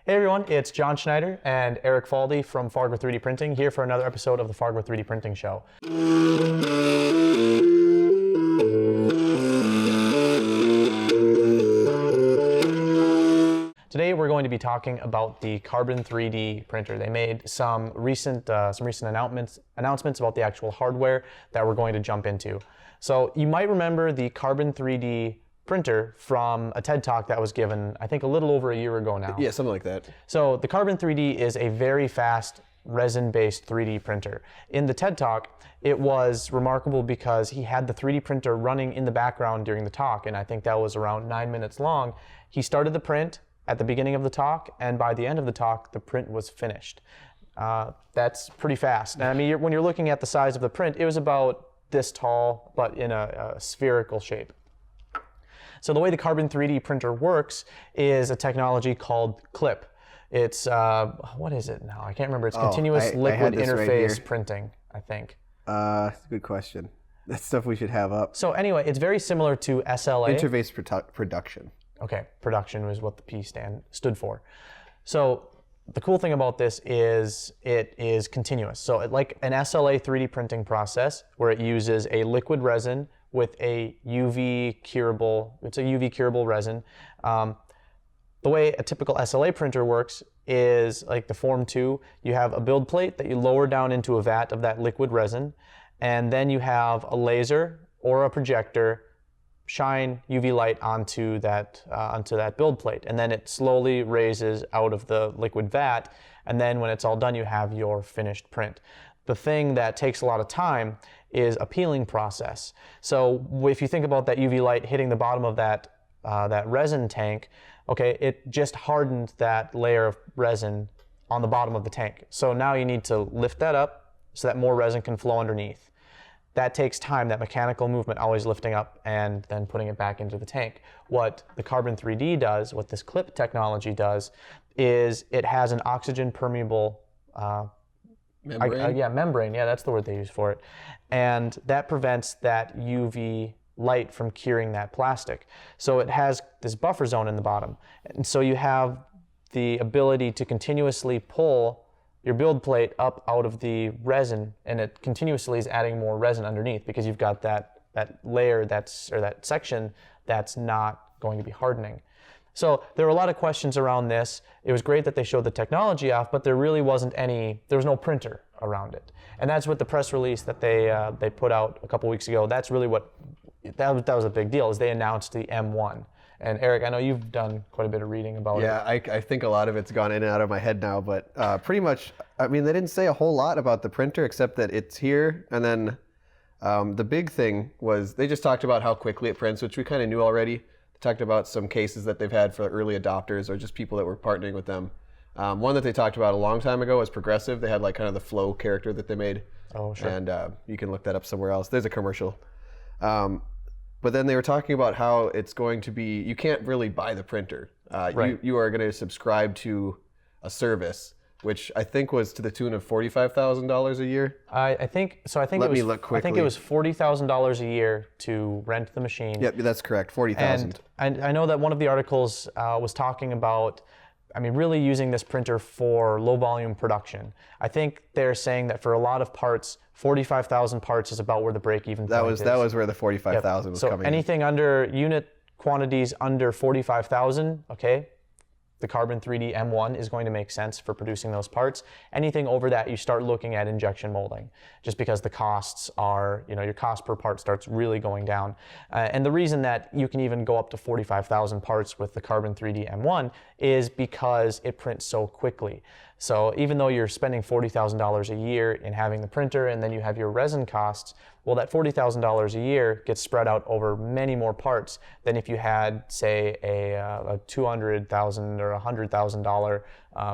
Hey everyone, it's John Schneider and Eric Faldy from Fargo 3D Printing here for another episode of the Fargo 3D Printing Show. Today we're going to be talking about the Carbon3D printer. They made some recent announcements about the actual hardware that we're going to jump into. So you might remember the Carbon3D printer from a TED Talk that was given, I think, a little over a year ago now. Yeah, something like that. So the Carbon3D is a very fast resin-based 3D printer. In the TED Talk, it was remarkable because he had the 3D printer running in the background during the talk, and I think that was around 9 minutes long. He started the print at the beginning of the talk, and by the end of the talk, the print was finished. That's pretty fast. And I mean, when you're looking at the size of the print, it was about this tall, but in a spherical shape. So the way the Carbon3D printer works is a technology called CLIP. It's, what is it now? I can't remember. It's continuous liquid interface printing, I think. That's a good question. That's stuff we should have up. So anyway, it's very similar to SLA. Interface production. Okay, production was what the P stood for. So the cool thing about this is it is continuous. So like an SLA 3D printing process where it uses a liquid resin with a UV curable, it's a UV curable resin. The way a typical SLA printer works is like the Form 2, you have a build plate that you lower down into a vat of that liquid resin, and then you have a laser or a projector shine UV light onto that build plate, and then it slowly raises out of the liquid vat, and then when it's all done, you have your finished print. The thing that takes a lot of time is a peeling process. So if you think about that UV light hitting the bottom of that resin tank, okay, it just hardened that layer of resin on the bottom of the tank. So now you need to lift that up so that more resin can flow underneath. That takes time, that mechanical movement, always lifting up and then putting it back into the tank. What the Carbon3D does, what this CLIP technology does, is it has an oxygen permeable membrane? Membrane, that's the word they use for it. And that prevents that UV light from curing that plastic. So it has this buffer zone in the bottom. And so you have the ability to continuously pull your build plate up out of the resin, and it continuously is adding more resin underneath because you've got that layer or that section that's not going to be hardening. So there were a lot of questions around this. It was great that they showed the technology off, but there really wasn't there was no printer around it. And that's what the press release that they put out a couple weeks ago, that's really that was a big deal, is they announced the M1. And Eric, I know you've done quite a bit of reading about it. Yeah, I think a lot of it's gone in and out of my head now, but pretty much, I mean, they didn't say a whole lot about the printer except that it's here. And then the big thing was they just talked about how quickly it prints, which we kind of knew already. They talked about some cases that they've had for early adopters or just people that were partnering with them. One that they talked about a long time ago was Progressive. They had like kind of the flow character that they made. Oh, sure. And you can look that up somewhere else. There's a commercial. But then they were talking about how it's going to be, you can't really buy the printer. Right. You are going to subscribe to a service, which I think was to the tune of $45,000 a year. I think Let me look quickly. I think it was $40,000 a year to rent the machine. Yep, that's correct, $40,000. And I know that one of the articles was talking about, I mean, really using this printer for low volume production. I think they're saying that for a lot of parts, 45,000 parts is about where the break-even point is. That was where the 45,000 was coming. So anything under unit quantities under 45,000, okay, the Carbon3D M1 is going to make sense for producing those parts. Anything over that, you start looking at injection molding, just because the costs are, your cost per part starts really going down. And the reason that you can even go up to 45,000 parts with the Carbon3D M1 is because it prints so quickly. So even though you're spending $40,000 a year in having the printer and then you have your resin costs, well, that $40,000 a year gets spread out over many more parts than if you had, say, a $200,000 or $100,000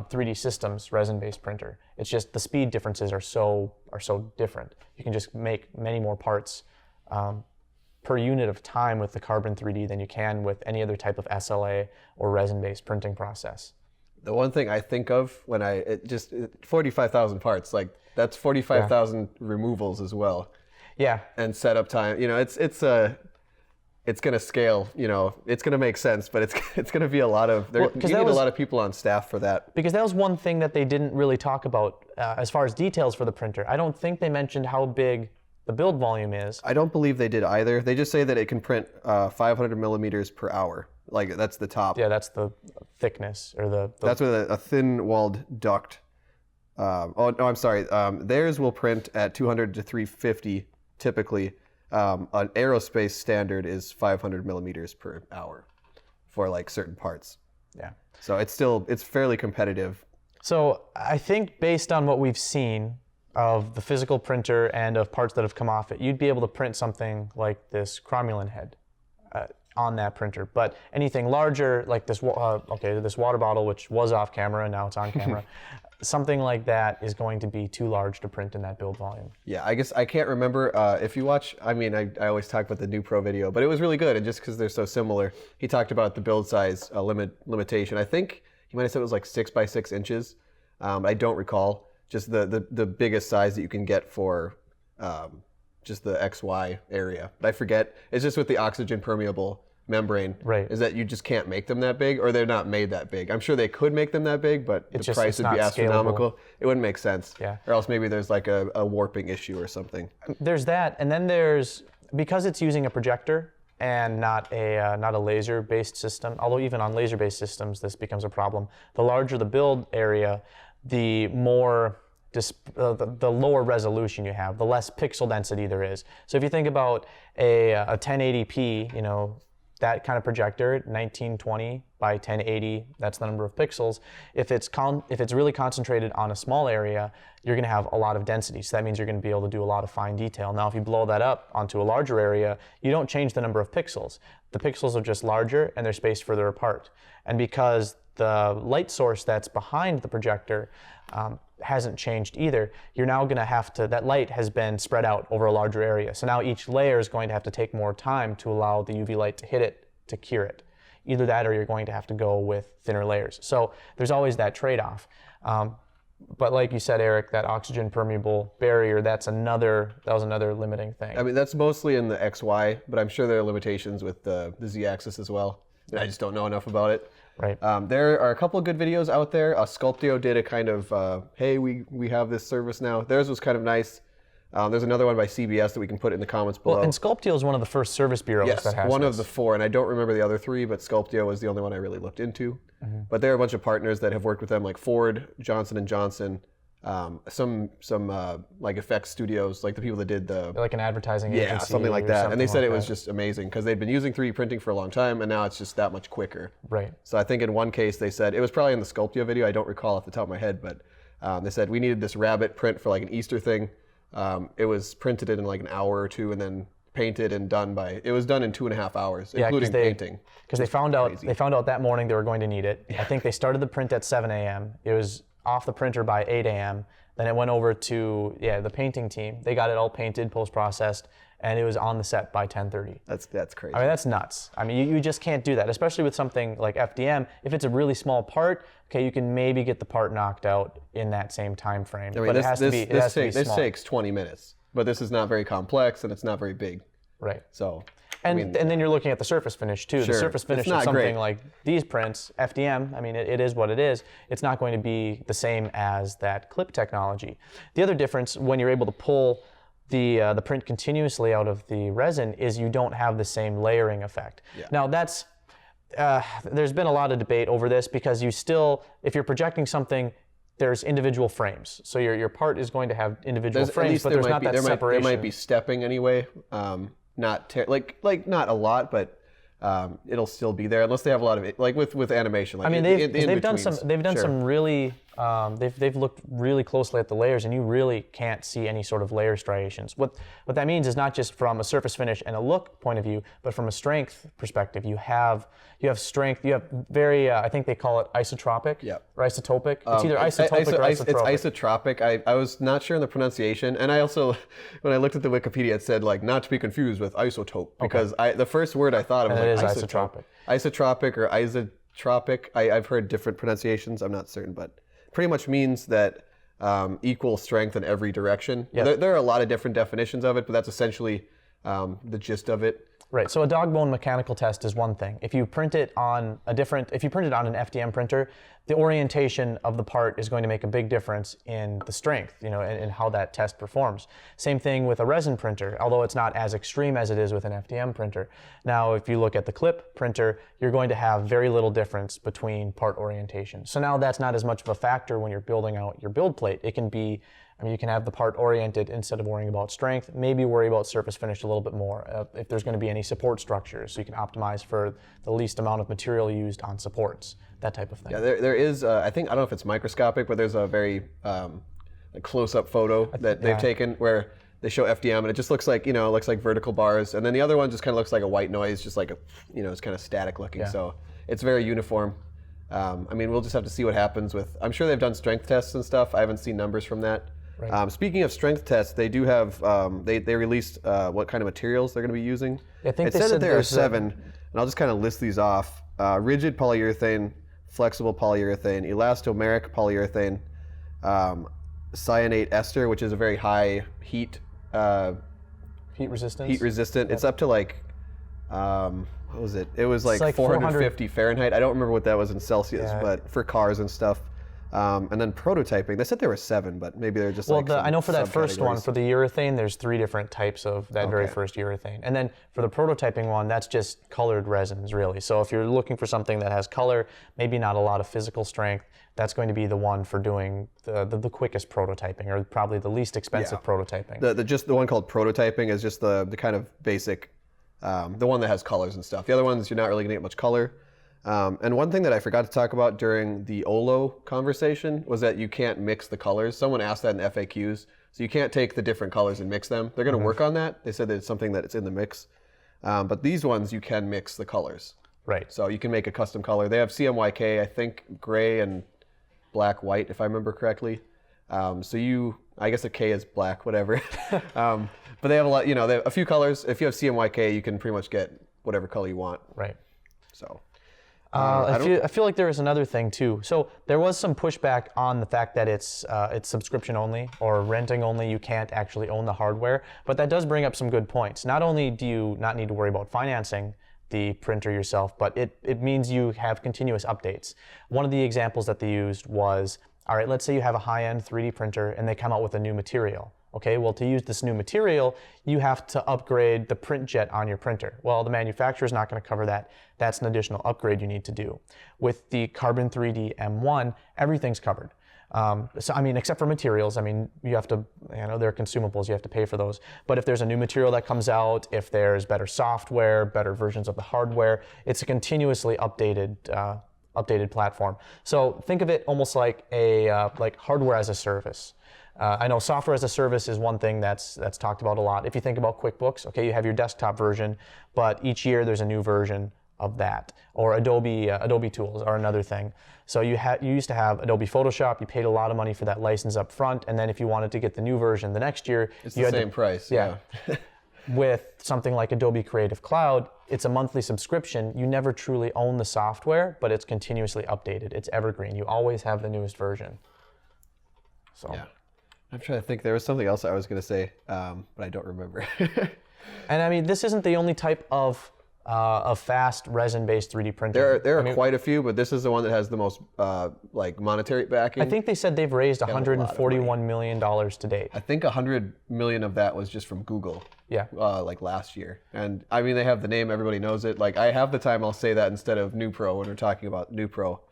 3D Systems resin-based printer. It's just the speed differences are so different. You can just make many more parts per unit of time with the Carbon3D than you can with any other type of SLA or resin-based printing process. The one thing I think of when 45,000 parts, like that's 45,000 removals as well. Yeah. And setup time, it's going to scale, it's going to make sense, but it's going to be a lot of, you need a lot of people on staff for that. Because that was one thing that they didn't really talk about as far as details for the printer. I don't think they mentioned how big the build volume is. I don't believe they did either. They just say that it can print 500 millimeters per hour. Like that's the top. Yeah, that's the thickness or the That's with a thin-walled duct. Oh no, I'm sorry. Theirs will print at 200 to 350 typically. An aerospace standard is 500 millimeters per hour for like certain parts. Yeah. So it's fairly competitive. So I think based on what we've seen of the physical printer and of parts that have come off it, you'd be able to print something like this cromulent head on that printer. But anything larger, like this, this water bottle, which was off camera and now it's on camera, something like that is going to be too large to print in that build volume. Yeah, I guess I can't remember if you watch. I mean, I always talk about the New Pro video, but it was really good, and just because they're so similar, he talked about the build size limitation. I think he might have said it was like 6 by 6 inches. I don't recall. Just the biggest size that you can get for just the XY area. But I forget. It's just with the oxygen permeable membrane. Right. Is that you just can't make them that big, or they're not made that big. I'm sure they could make them that big, but the price would be astronomical. Scalable. It wouldn't make sense. Yeah. Or else maybe there's like a warping issue or something. There's that, and then there's, because it's using a projector and not a laser-based system, although even on laser-based systems this becomes a problem. The larger the build area, the more the lower resolution you have, the less pixel density there is. So if you think about a 1080p, that kind of projector, 1920 by 1080, that's the number of pixels. If it's really concentrated on a small area, you're going to have a lot of density. So that means you're going to be able to do a lot of fine detail. Now, if you blow that up onto a larger area, you don't change the number of pixels. The pixels are just larger and they're spaced further apart. And because the light source that's behind the projector hasn't changed either, you're now going to have to, that light has been spread out over a larger area. So now each layer is going to have to take more time to allow the UV light to hit it, to cure it. Either that or you're going to have to go with thinner layers. So there's always that trade-off. But like you said, Eric, that oxygen permeable barrier, that was another limiting thing. I mean, that's mostly in the XY, but I'm sure there are limitations with the Z-axis as well. I just don't know enough about it. Right. There are a couple of good videos out there. Sculpteo did a kind of, hey, we have this service now. Theirs was kind of nice. There's another one by CBS that we can put in the comments below. Well, and Sculpteo is one of the first service bureaus that has one this. of the 4, and I don't remember the other 3, but Sculpteo was the only one I really looked into. Mm-hmm. But there are a bunch of partners that have worked with them, like Ford, Johnson & Johnson, some like effects studios, like the people that did the... Like an advertising agency. Yeah, something like that. And they said like it was just amazing because they'd been using 3D printing for a long time, and now it's just that much quicker. Right. So I think in one case they said, it was probably in the Sculpteo video, I don't recall off the top of my head, but they said we needed this rabbit print for like an Easter thing. It was printed in like an hour or 2 and then painted and it was done in 2.5 hours, including painting. Because they found out that morning they were going to need it. Yeah. I think they started the print at 7 a.m. It was off the printer by 8 a.m. Then it went over to the painting team. They got it all painted, post-processed, and it was on the set by 10:30. That's crazy. I mean, that's nuts. I mean, you just can't do that, especially with something like FDM. If it's a really small part, okay, you can maybe get the part knocked out in that same time frame. I mean, but it has to be small. This takes 20 minutes, but this is not very complex and it's not very big. Right. So. And then you're looking at the surface finish too. Sure. The surface finish of something like these prints, FDM, I mean, it is what it is. It's not going to be the same as that clip technology. The other difference when you're able to pull the print continuously out of the resin is you don't have the same layering effect. Yeah. Now that's, there's been a lot of debate over this because if you're projecting something, there's individual frames. So your part is going to have individual frames, but there's not that separation. There might be stepping anyway. Not not a lot, but it'll still be there unless they have a lot of it, like with animation. Like I mean, they've done some really they've looked really closely at the layers, and you really can't see any sort of layer striations. What that means is not just from a surface finish and a look point of view, but from a strength perspective. You have strength. You have very I think they call it isotropic or isotopic. It's either isotopic or isotropic. It's isotropic. I was not sure in the pronunciation, and I also when I looked at the Wikipedia, it said like not to be confused with isotope because the first word I thought of was like isotropic. Isotropic or isotropic. I've heard different pronunciations. I'm not certain, but pretty much means that equal strength in every direction. Yep. There are a lot of different definitions of it, but that's essentially the gist of it. Right. So a dog bone mechanical test is one thing. If you print it on if you print it on an FDM printer, the orientation of the part is going to make a big difference in the strength, and how that test performs. Same thing with a resin printer, although it's not as extreme as it is with an FDM printer. Now, if you look at the clip printer, you're going to have very little difference between part orientation. So now that's not as much of a factor when you're building out your build plate. It can be, you can have the part oriented instead of worrying about strength, maybe worry about surface finish a little bit more if there's going to be any support structures, so you can optimize for the least amount of material used on supports, that type of thing. Yeah, there is, I don't know if it's microscopic, but there's a very close-up photo that they've taken where they show FDM and it just looks like, looks like vertical bars. And then the other one just kind of looks like a white noise, just like it's kind of static looking. Yeah. So it's very uniform. We'll just have to see what happens with, I'm sure they've done strength tests and stuff. I haven't seen numbers from that. Right. Speaking of strength tests, they do have, they released what kind of materials they're going to be using. I think it said that there are 7, and I'll just kind of list these off. Rigid polyurethane, flexible polyurethane, elastomeric polyurethane, cyanate ester, which is a very high heat resistance. Heat resistant. Yep. It's up to like, what was it? It was like 450 Fahrenheit. I don't remember what that was in Celsius, but for cars and stuff. And then prototyping, they said there were 7, but maybe they're just I know for that first one, for the urethane, there's 3 different types of that very first urethane. And then for the prototyping one, that's just colored resins, really. So if you're looking for something that has color, maybe not a lot of physical strength, that's going to be the one for doing the quickest prototyping, or probably the least expensive prototyping. The one called prototyping is just the kind of basic, the one that has colors and stuff. The other ones, you're not really going to get much color. And one thing that I forgot to talk about during the OLO conversation was that you can't mix the colors. Someone asked that in FAQs. So you can't take the different colors and mix them. They're going to work on that. They said that it's something that's in the mix. But these ones, you can mix the colors. Right. So you can make a custom color. They have CMYK, I think gray and black, white, if I remember correctly. I guess a K is black, whatever. But they have a lot, they have a few colors. If you have CMYK, you can pretty much get whatever color you want. Right. So. I feel like there is another thing too. So there was some pushback on the fact that it's subscription only or renting only. You can't actually own the hardware, but that does bring up some good points. Not only do you not need to worry about financing the printer yourself, but it means you have continuous updates. One of the examples that they used was, all right, let's say you have a high-end 3D printer and they come out with a new material. Okay, well, to use this new material, you have to upgrade the print jet on your printer. Well, the manufacturer is not going to cover that. That's an additional upgrade you need to do. With the Carbon3D M1, everything's covered. Except for materials. You have to, they're consumables, you have to pay for those. But if there's a new material that comes out, if there's better software, better versions of the hardware, it's a continuously updated platform. So think of it almost like like hardware as a service. I know software as a service is one thing that's talked about a lot. If you think about QuickBooks, okay, you have your desktop version, but each year there's a new version of that. Or Adobe tools are another thing. So you used to have Adobe Photoshop. You paid a lot of money for that license up front, and then if you wanted to get the new version the next year, it's the same price. Yeah. With something like Adobe Creative Cloud, it's a monthly subscription. You never truly own the software, but it's continuously updated. It's evergreen. You always have the newest version. So. Yeah. I'm trying to think. There was something else I was going to say, but I don't remember. And this isn't the only type of fast resin-based 3D printer. There are quite a few, but this is the one that has the most monetary backing. I think they said they've raised $141 million to date. I think 100 million of that was just from Google. Yeah. Last year, and they have the name. Everybody knows it. Like I have the time, I'll say that instead of New Pro when we're talking about New Pro.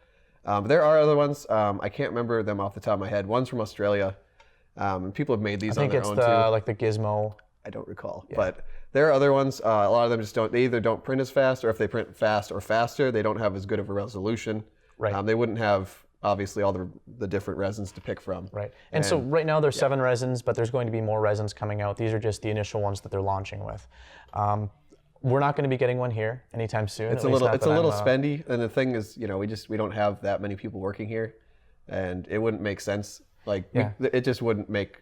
But there are other ones. I can't remember them off the top of my head. One's from Australia. And people have made these on their own too. I think it's the Gizmo. I don't recall, but there are other ones. A lot of them just don't. They either don't print as fast, or if they print fast or faster, they don't have as good of a resolution. Right. They wouldn't have obviously all the different resins to pick from. Right. And so right now there's 7 resins, but there's going to be more resins coming out. These are just the initial ones that they're launching with. We're not going to be getting one here anytime soon. It's a little spendy, and the thing is, we don't have that many people working here, and it wouldn't make sense. It just wouldn't make.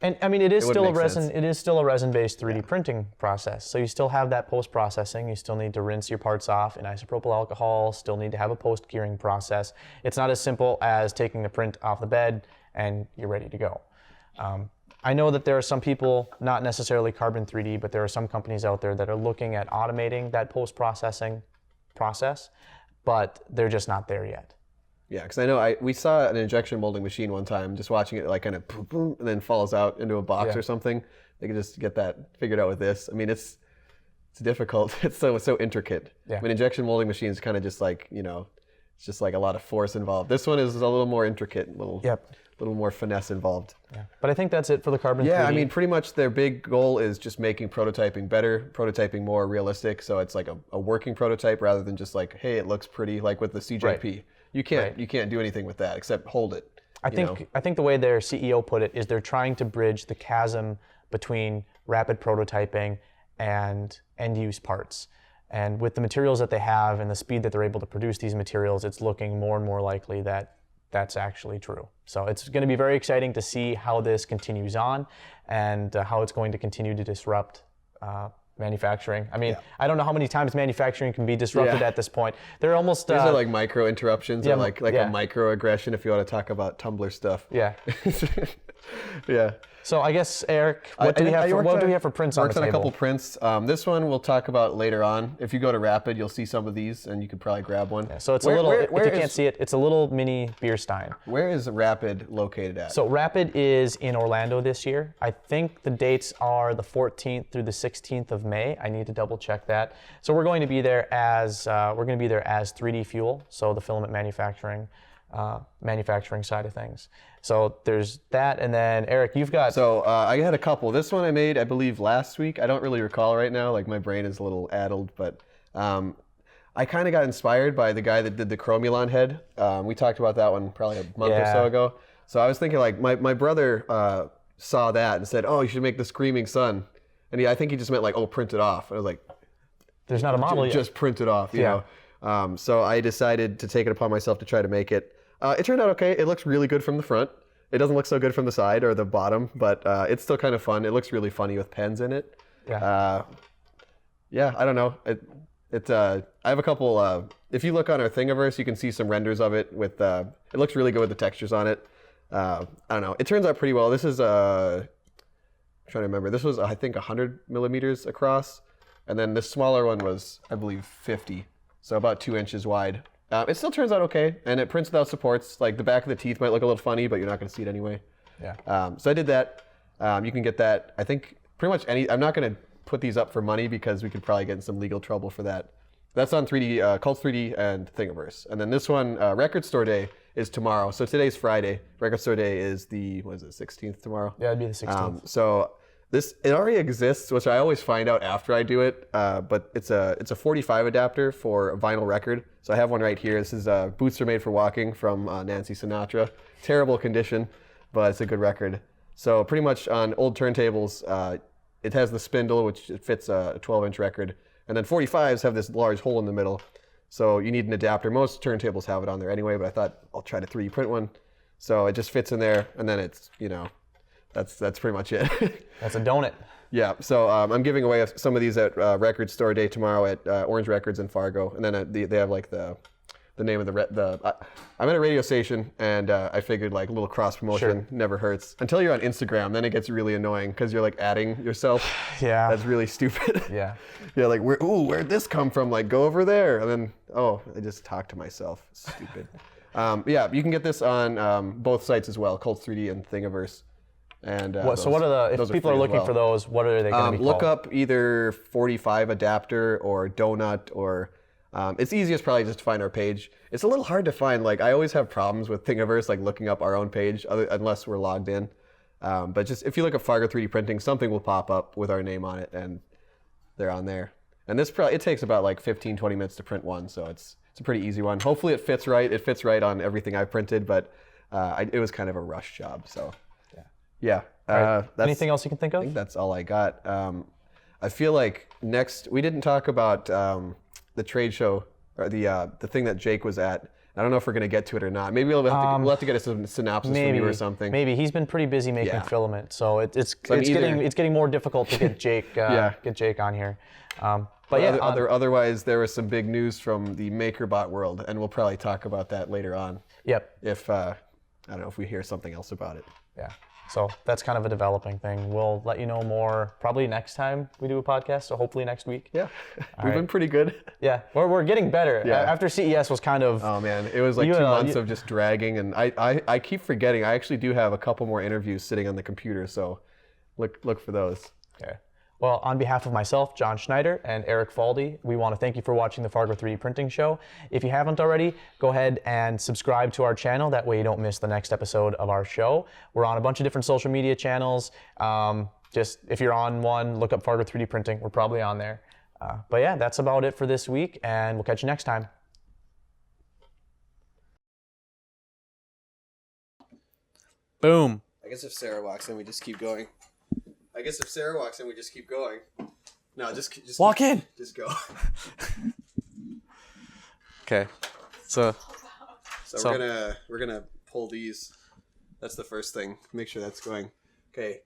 And it is still a resin. Sense. It is still a resin-based 3D printing process. So you still have that post-processing. You still need to rinse your parts off in isopropyl alcohol. Still need to have a post-curing process. It's not as simple as taking the print off the bed and you're ready to go. I know that there are some people, not necessarily Carbon3D, but there are some companies out there that are looking at automating that post-processing process, but they're just not there yet. Yeah, because I know we saw an injection molding machine one time, just watching it like kind of boom, boom, and then falls out into a box or something. They can just get that figured out with this. I mean, it's difficult. It's so intricate. Yeah. I mean, injection molding machines kind of just like, it's just like a lot of force involved. This one is a little more intricate, a little more finesse involved. Yeah. But I think that's it for the Carbon3D. Yeah, I mean, pretty much their big goal is just making prototyping better, prototyping more realistic. So it's like a working prototype rather than just like, hey, it looks pretty, like with the CJP. Right. You can't do anything with that except hold it. I think the way their CEO put it is they're trying to bridge the chasm between rapid prototyping and end-use parts. And with the materials that they have and the speed that they're able to produce these materials, it's looking more and more likely that that's actually true. So it's going to be very exciting to see how this continues on and how it's going to continue to disrupt manufacturing. I mean, I don't know how many times manufacturing can be disrupted at this point. They're almost... These are like micro interruptions or like a microaggression if you want to talk about Tumblr stuff. Yeah. Yeah. So I guess, Eric, what do we have for prints on the table? Worked on a couple prints. This one we'll talk about later on. If you go to Rapid, you'll see some of these, and you could probably grab one. Yeah, so it's if you can't see it, it's a little mini beer stein. Where is Rapid located at? So Rapid is in Orlando this year. I think the dates are the 14th through the 16th of May. I need to double check that. So we're going to be there as 3D Fuel, so the filament manufacturing side of things. So there's that, and then Eric, you've got... So I had a couple. This one I made, I believe, last week. I don't really recall right now. Like my brain is a little addled, but I kind of got inspired by the guy that did the Chromulon head. We talked about that one probably a month or so ago. So I was thinking, like, my brother saw that and said, "Oh, you should make the Screaming Sun," and I think he just meant like, "Oh, print it off." I was like, "There's not a model yet." Just print it off, you know. So I decided to take it upon myself to try to make it. It turned out okay. It looks really good from the front. It doesn't look so good from the side or the bottom, but it's still kind of fun. It looks really funny with pens in it. Yeah. I don't know. I have a couple. If you look on our Thingiverse, you can see some renders of it. With it looks really good with the textures on it. I don't know. It turns out pretty well. This is I'm trying to remember. This was I think 100 millimeters across, and then this smaller one was I believe 50, so about 2 inches wide. It still turns out okay, and it prints without supports. Like the back of the teeth might look a little funny, but you're not going to see it anyway. Yeah. So I did that. You can get that. I think pretty much any. I'm not going to put these up for money because we could probably get in some legal trouble for that. That's on 3D, Carbon3D and Thingiverse. And then this one, Record Store Day is tomorrow. So today's Friday. Record Store Day is the 16th tomorrow? Yeah, it'd be the 16th. So it already exists, which I always find out after I do it. But it's a 45 adapter for a vinyl record. So I have one right here. This is Boots Are Made for Walking from Nancy Sinatra. Terrible condition, but it's a good record. So pretty much on old turntables, it has the spindle, which fits a 12-inch record. And then 45s have this large hole in the middle. So you need an adapter. Most turntables have it on there anyway, but I thought I'll try to 3D print one. So it just fits in there, and then it's, that's pretty much it. That's a donut. Yeah, so I'm giving away some of these at Record Store Day tomorrow at Orange Records in Fargo. And then they have like the name of I'm at a radio station, and I figured like a little cross promotion never hurts. Until you're on Instagram, then it gets really annoying because you're like adding yourself. Yeah. That's really stupid. Yeah. Yeah, like where'd this come from? Like go over there, and then I just talk to myself. Stupid. Yeah, you can get this on both sites as well, Carbon3D and Thingiverse. And so what are if people are looking for those, what are they going to be look called? up either 45 adapter or donut or it's easiest probably just to find our page. It's a little hard to find. Like I always have problems with Thingiverse, like looking up our own page unless we're logged in. But just if you look up Fargo 3D printing, something will pop up with our name on it, and they're on there. And this it takes about like 15-20 minutes to print one, so it's a pretty easy one. Hopefully it fits right. It fits right on everything I've printed, but it was kind of a rush job. So yeah. Right. Anything else you can think of? I think that's all I got. I feel like next we didn't talk about the trade show or the thing that Jake was at. I don't know if we're going to get to it or not. Maybe we'll have to get a synopsis from you or something. Maybe he's been pretty busy making filament, so it's getting more difficult to get Jake on here. But yeah, otherwise there was some big news from the MakerBot world, and we'll probably talk about that later on. Yep. If I don't know if we hear something else about it. Yeah. So that's kind of a developing thing. We'll let you know more probably next time we do a podcast. So hopefully next week. Yeah, we've been pretty good. Yeah, we're getting better. Yeah. After CES was kind of. Oh man, it was like 2 months of just dragging, and I keep forgetting. I actually do have a couple more interviews sitting on the computer, so look for those. Okay. Well, on behalf of myself, John Schneider, and Eric Faldy, we want to thank you for watching the Fargo 3D Printing Show. If you haven't already, go ahead and subscribe to our channel. That way you don't miss the next episode of our show. We're on a bunch of different social media channels. Just if you're on one, look up Fargo 3D Printing. We're probably on there. But yeah, that's about it for this week, and we'll catch you next time. Boom. I guess if Sarah walks in, we just keep going. No, just Walk in. Just go. Okay. So So we're gonna pull these. That's the first thing. Make sure that's going. Okay.